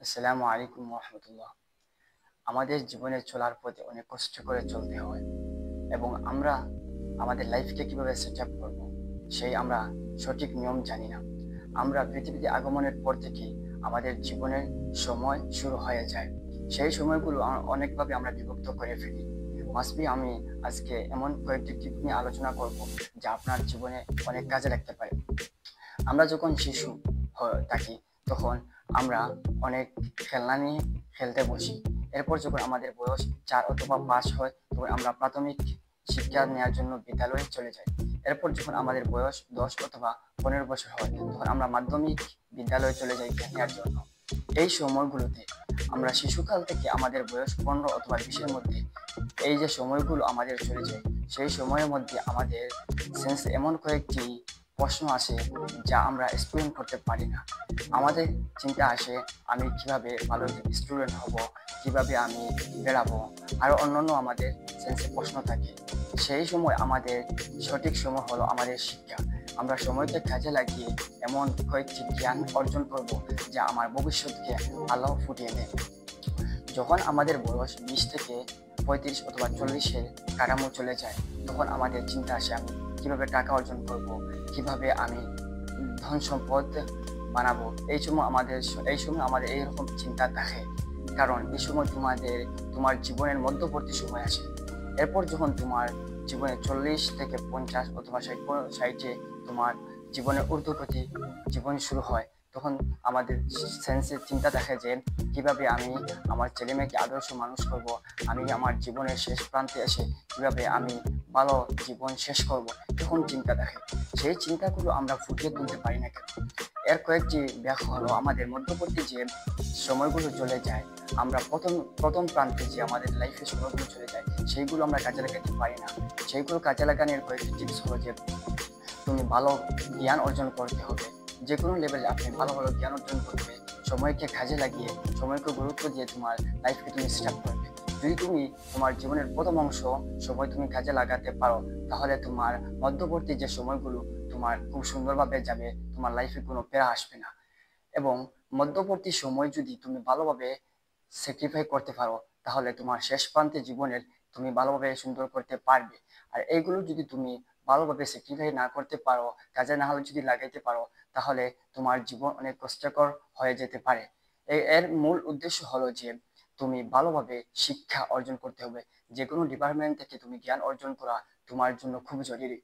আসসালামু আলাইকুম রহমতুল্লাহ। আমাদের জীবনে চলার পথে অনেক কষ্ট করে চলতে হয় এবং আমরা আমাদের লাইফকে কিভাবে সেট আপ করবো আমরা সঠিক নিয়ম জানি না। আমরা পৃথিবীতে আগমনের পর থেকে আমাদের জীবনের সময় শুরু হয়ে যায়। সেই সময়গুলো অনেকভাবে আমরা বিভক্ত করে ফেলি। মাসবি আমি আজকে এমন কয়েকটি টিপ নিয়ে আলোচনা করব যা আপনার জীবনে অনেক কাজে লাগতে পারে। আমরা যখন শিশু থাকি তখন আমরা অনেক খেলনা নিয়ে খেলতে বসি। এরপর যখন আমাদের বয়স 4 অথবা 5 হয় তখন আমরা প্রাথমিক শিক্ষা নেওয়ার জন্য বিদ্যালয়ে চলে যাই। এরপর যখন আমাদের বয়স 10 অথবা 15 বছর হয় তখন আমরা মাধ্যমিক বিদ্যালয়ে চলে যাই জ্ঞান নেওয়ার জন্য। এই সময়গুলোতে আমরা শিশুকাল থেকে আমাদের বয়স 15 অথবা 20-এর মধ্যে এই যে সময়গুলো আমাদের চলে যায়, সেই সময়ের মধ্যে আমাদের সেন্স এমন কয়েকটি প্রশ্ন আসে যা আমরা এক্সপ্লেন করতে পারি না। আমাদের চিন্তা আসে আমি কিভাবে ভালো স্টুডেন্ট হব, কিভাবে আমি বেড়াবো, আরো অন্যান্য আমাদের সেন্সে প্রশ্ন থাকে। সেই সময় আমাদের সঠিক সময় হলো আমাদের শিক্ষা। আমরা সময়কে কাজে লাগিয়ে এমন কয়েকটি জ্ঞান অর্জন করব যা আমার ভবিষ্যৎকে আলো ফুটিয়ে দেবে। যখন আমাদের বয়স 20 থেকে 35 অথবা 40-এর কাঠামো চলে যায় তখন আমাদের চিন্তা আসে আমি কিভাবে টাকা অর্জন করব, কিভাবে আমি ধন সম্পদ বানাবো। এই সময় আমাদের এইরকম চিন্তা থাকে, কারণ এই সময় তোমার জীবনের মধ্যবর্তী সময় আসে। এরপর যখন তোমার জীবনে 40 থেকে 50 অথবা 60-এ তোমার জীবনের ঊর্ধ্বগতি জীবন শুরু হয়, তখন আমাদের সেন্সে চিন্তা থাকে যে কিভাবে আমি আমার ছেলে মেয়েকে আদর্শ মানুষ করব, আমি আমার জীবনের শেষ প্রান্তে এসে কিভাবে আমি ভালো জীবন শেষ করব, তখন চিন্তা থাকে। সেই চিন্তাগুলো আমরা ফুটিয়ে তুলতে পারি না কেন? এর কয়েকটি ব্যাখ্যা হলো আমাদের মধ্যবর্তী যে সময়গুলো চলে যায়, আমরা প্রথম প্রথম প্রান্তে যে আমাদের লাইফে সময়গুলো চলে যায় সেইগুলো আমরা কাজে লাগাতে পারি না। সেইগুলো কাজে লাগানোর কয়েকটি টিপস হলো যে তুমি ভালো জ্ঞান অর্জন করতে হবে। যে কোনো লেভেলে আপনি ভালো ভালো জ্ঞান অর্জন করবে, সময়কে কাজে লাগিয়ে সময়কে গুরুত্ব দিয়ে তোমার লাইফকে তুমি স্টার্ট করবে। যদি তুমি তোমার জীবনের প্রথম অংশ সময় তুমি কাজে লাগাতে পারো তাহলে তোমার মধ্যবর্তী যে সময়গুলো তোমার খুব সুন্দরভাবে যাবে, তোমার লাইফে কোনো প্যারা আসবে না। এবং মধ্যবর্তী সময় যদি তুমি ভালোভাবে স্যাক্রিফাই করতে পারো তাহলে তোমার শেষ প্রান্তে জীবনের তুমি ভালোভাবে সুন্দর করতে পারবে। আর এইগুলো যদি তুমি ভালোভাবে স্যাক্রিফাই না করতে পারো, কাজে না হলে যদি লাগাইতে পারো, তাহলে তোমার জীবন অনেক কষ্টকর হয়ে যেতে পারে। এর মূল উদ্দেশ্য হলো যে তুমি ভালোভাবে শিক্ষা অর্জন করতে হবে। যে কোনো ডিপার্টমেন্ট থেকে তুমি জ্ঞান অর্জন করা তোমার জন্য খুব জরুরি।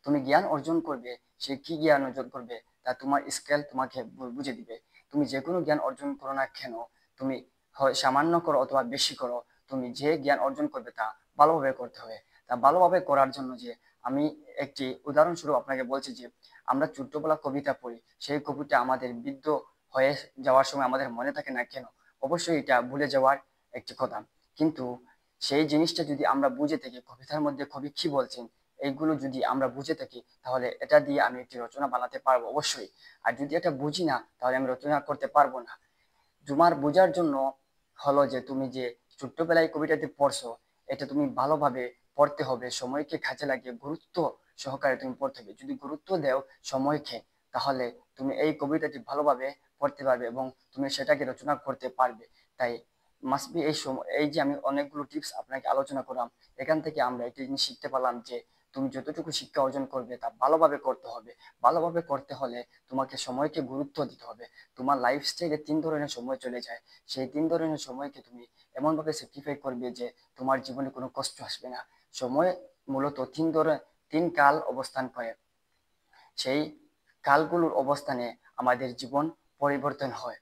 তুমি জ্ঞান অর্জন করবে, সে কি জ্ঞান অর্জন করবে তা তোমার স্কেল তোমাকে বুঝে দিবে। তুমি যে কোনো জ্ঞান অর্জন করো না কেন, তুমি হয় সামান্য করো অথবা বেশি করো, তুমি যে জ্ঞান অর্জন করবে তা ভালোভাবে করতে হবে। তা ভালোভাবে করার জন্য যে আমি একটি উদাহরণস্বরূপ আপনাকে বলছি যে আমরা ছোট্টবেলা কবিতা পড়ি, সেই কবিতা আমাদের বৃদ্ধ হয়ে যাওয়ার সময় আমাদের মনে থাকে না কেন? অবশ্যই এটা ভুলে যাওয়ার একটি কথা। কিন্তু সেই জিনিসটা যদি আমরা বুঝে থাকি কবিতার মধ্যে কবি কি বলছেন, এইগুলো যদি আমরা বুঝে থাকি তাহলে এটা দিয়ে আমি একটি রচনা বানাতে পারবো অবশ্যই। আর যদি এটা বুঝি না তাহলে আমি রচনা করতে পারবো না। তোমার বোঝার জন্য হলো যে তুমি যে ছোট্টবেলায় কবিতাটি পড়ছো এটা তুমি ভালোভাবে পড়তে হবে, সময়কে কাজে লাগিয়ে গুরুত্ব সহকারে তুমি পড়তে হবে। যদি গুরুত্ব দাও সময়কে, তাহলে তুমি এই কবিতাটি ভালোভাবে পড়তে পারবে এবং তুমি সেটাকে রচনা করতে পারবে। তাই মাস্ট বি এই যে আমি অনেকগুলো টিপস আপনাকে আলোচনা করলাম, এখান থেকে আমরা একটা জিনিস শিখতে পারলাম যে তুমি যতটুকু শিক্ষা অর্জন করবে তা ভালোভাবে করতে হবে। ভালোভাবে করতে হলে তোমাকে সময়কে গুরুত্ব দিতে হবে। তোমার লাইফ স্টাইলে 3 ধরনের সময় চলে যায়, সেই 3 ধরনের সময়কে তুমি এমনভাবে স্যাক্রিফাই করবে যে তোমার জীবনে কোনো কষ্ট আসবে না। সময় মূলত 3 কাল অবস্থান করে। সেই কালগুলোর অবস্থানে আমাদের জীবন পরিবর্তন হয়।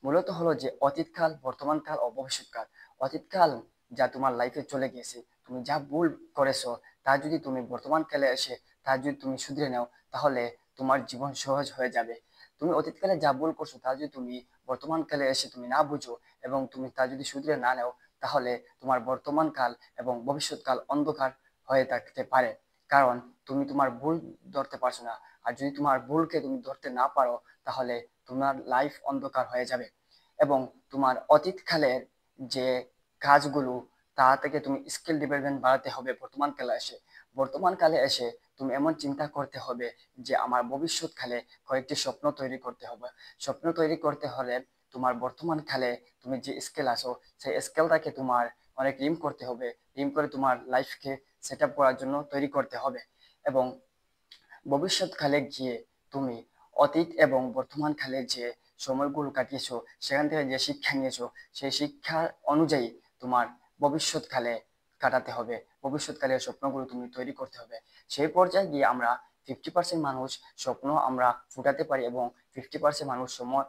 মূলত হলো যে অতীতকাল, বর্তমানকাল ও ভবিষ্যৎকাল। অতীতকাল যা তোমার লাইফে চলে গেছে, তুমি যা ভুল করেছো তা যদি তুমি বর্তমানকালে এসে তা যদি তুমি শুধরে নাও তাহলে তোমার জীবন সহজ হয়ে যাবে। তুমি অতীতকালে যা ভুল করছো তা যদি তুমি বর্তমানকালে এসে তুমি না বুঝো এবং তুমি তা যদি শুধরে না নাও তাহলে তোমার বর্তমানকাল এবং ভবিষ্যৎকাল অন্ধকার হয়ে থাকতে পারে। কারণ তুমি তোমার ভুল ধরতে পারছো না। আর যদি তোমার ভুলকে তুমি ধরতে না পারো তাহলে তোমার লাইফ অন্ধকার হয়ে যাবে। এবং তোমার অতীতকালের যে কাজগুলো তা থেকে তুমি স্কিল ডেভেলপমেন্ট বাড়াতে হবে বর্তমানকালে এসে তুমি এমন চিন্তা করতে হবে যে আমার ভবিষ্যৎকালে কয়েকটি স্বপ্ন তৈরি করতে হবে। স্বপ্ন তৈরি করতে হলে তোমার বর্তমান কালে তুমি যে স্কেল আছো সেই স্কেলটাকে তোমার অনেক রিম করতে হবে, রিম করে তোমার লাইফকে সেট আপ করার জন্য তৈরি করতে হবে। এবং ভবিষ্যৎকালে গিয়ে তুমি অতীত এবং বর্তমান কালে যে সময়গুলো কাটিয়েছো সেখান থেকে যে শিক্ষা নিয়েছো সেই শিক্ষা অনুযায়ী তোমার ভবিষ্যৎকালে কাটাতে হবে, ভবিষ্যৎকালের স্বপ্নগুলো তুমি তৈরি করতে হবে। সেই পর্যায়ে গিয়ে আমরা 50% মানুষ স্বপ্ন আমরা ফুটাতে পারি এবং 50% মানুষ সময়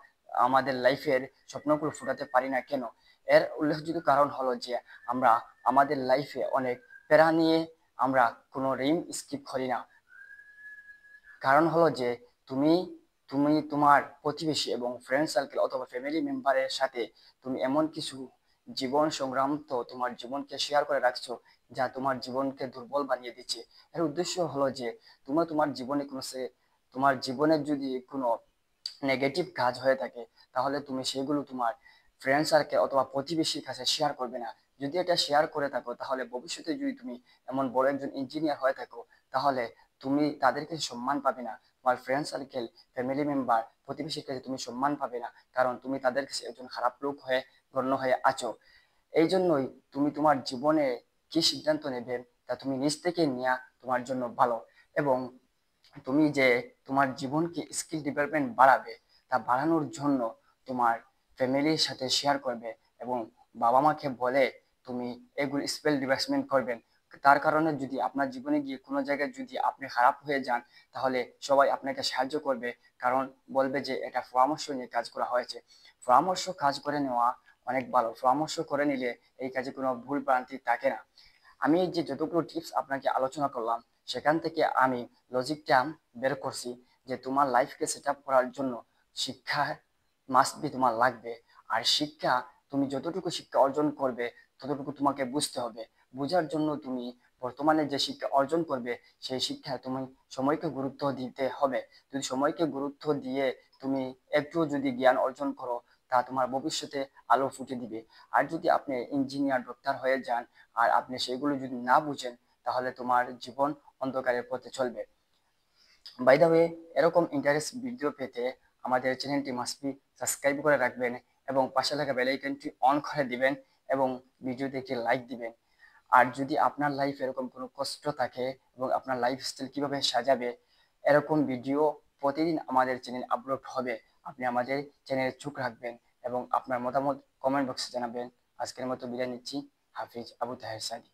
আমাদের লাইফের স্বপ্নগুলো ফুটাতে পারি না কেন? এর উল্লেখযোগ্য কারণ হলো যে আমরা আমাদের লাইফে অনেক প্যারা নিয়ে আমরা কোনো রিম স্কিপ করি না। কারণ হলো যে তুমি তুমি তোমার প্রতিবেশী এবং ফ্রেন্ড সার্কেল অথবা ফ্যামিলি মেম্বারের সাথে তুমি এমন কিছু জীবন সংগ্রাম তো তোমার জীবনকে শেয়ার করে রাখছো যা তোমার জীবনকে দুর্বল বানিয়ে দিচ্ছে। এর উদ্দেশ্য হলো যে তোমার জীবনে তোমার জীবনে যদি কোনো নেগেটিভ কাজ হয়ে থাকে তাহলে তুমি সেগুলো তোমার ফ্রেন্ড সার্কেল অথবা প্রতিবেশীর কাছে শেয়ার করবে না। যদি এটা শেয়ার করে থাকো তাহলে ভবিষ্যতে যদি তুমি এমন বড় একজন ইঞ্জিনিয়ার হয়ে থাকো তাহলে তুমি তাদেরকে সম্মান পাবে না, তোমার ফ্রেন্ড সার্কেল ফ্যামিলি মেম্বার প্রতিবেশীর কাছে তুমি সম্মান পাবে না, কারণ তুমি তাদের কাছে একজন খারাপ লোক হয়ে গণ্য হয়ে আছো। এই জন্যই তুমি তোমার জীবনে কি সিদ্ধান্ত নেবে তা তুমি নিজ থেকে নেওয়া তোমার জন্য ভালো। এবং তুমি যে তোমার জীবনকে স্কিল ডেভেলপমেন্ট বাড়াবে তা বাড়ানোর জন্য তোমার ফ্যামিলির সাথে শেয়ার করবে এবং বাবা মাকে বলে তুমি এগুলো স্কিল ডেভেলপমেন্ট করবেন। তার কারণে যদি আপনার জীবনে গিয়ে কোনো জায়গায় যদি আপনি খারাপ হয়ে যান তাহলে সবাই আপনাকে সাহায্য করবে, কারণ বলবে যে এটা পরামর্শ নিয়ে কাজ করা হয়েছে। পরামর্শ কাজ করে নেওয়া অনেক ভালো, পরামর্শ করে নিলে এই কাজে কোনো ভুল ভ্রান্তি থাকে না। আমি এই যে যতগুলো টিপস আপনাকে আলোচনা করলাম সেখান থেকে আমি লজিকটা বের করছি যে তোমার লাইফকে সেট আপ করার জন্য শিক্ষা মাস্ট বি তোমার লাগবে। আর শিক্ষা তুমি যতটুকু শিক্ষা অর্জন করবে ততটুকু তোমাকে বুঝতে হবে। বোঝার জন্য তুমি বর্তমানে যে শিক্ষা অর্জন করবে সেই শিক্ষায় তুমি সময়কে গুরুত্ব দিতে হবে। যদি সময়কে গুরুত্ব দিয়ে তুমি একটু যদি জ্ঞান অর্জন করো তা তোমার ভবিষ্যতে আলো ফুটে দিবে। আর যদি আপনি ইঞ্জিনিয়ার ডক্টর হয়ে যান আর আপনি সেগুলো যদি না বুঝেন তাহলে তোমার জীবন অন্ধকারের পথে চলবে। বাই দ্য ওয়ে, এরকম ইন্টারেস্ট ভিডিও পেতে আমাদের চ্যানেলটি মাস্ট বি সাবস্ক্রাইব করে রাখবেন এবং পাশে থাকা বেল আইকনটি অন করে দিবেন এবং ভিডিওতে একটি লাইক দিবেন। আর যদি আপনার লাইফ এরকম কোনো কষ্ট থাকে এবং আপনার লাইফস্টাইল কিভাবে সাজাবে এরকম ভিডিও প্রতিদিন আমাদের চ্যানেল আপলোড হবে, আপনি আমাদের চ্যানেলে চোখ রাখবেন এবং আপনার মতামত কমেন্ট বক্সে জানাবেন। আজকের মতো বিদায় নিচ্ছি। হাফিজ, আবু তাহের সাদি।